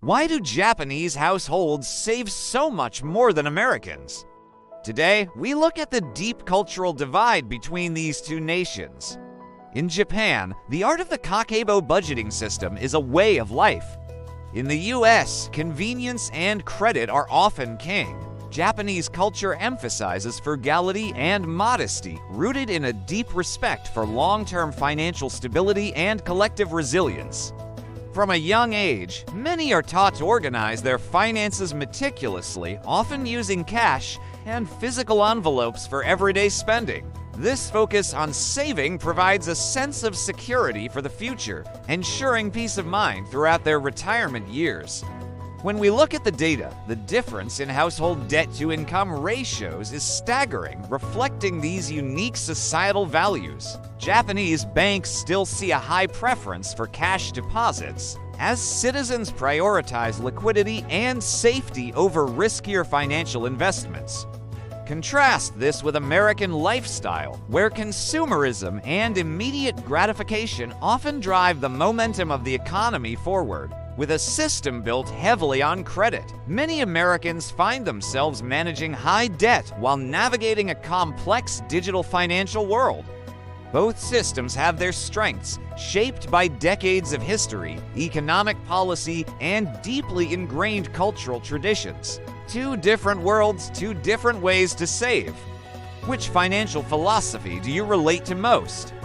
Why do Japanese households save so much more than Americans? Today, we look at the deep cultural divide between these two nations. In Japan, the art of the Kakeibo budgeting system is a way of life. In the US, convenience and credit are often king. Japanese culture emphasizes frugality and modesty, rooted in a deep respect for long-term financial stability and collective resilience. From a young age, many are taught to organize their finances meticulously, often using cash and physical envelopes for everyday spending. This focus on saving provides a sense of security for the future, ensuring peace of mind throughout their retirement years. When we look at the data, the difference in household debt-to-income ratios is staggering, reflecting these unique societal values. Japanese banks still see a high preference for cash deposits, as citizens prioritize liquidity and safety over riskier financial investments. Contrast this with American lifestyle, where consumerism and immediate gratification often drive the momentum of the economy forward. With a system built heavily on credit, many Americans find themselves managing high debt while navigating a complex digital financial world. Both systems have their strengths, shaped by decades of history, economic policy, and deeply ingrained cultural traditions. Two different worlds, two different ways to save. Which financial philosophy do you relate to most?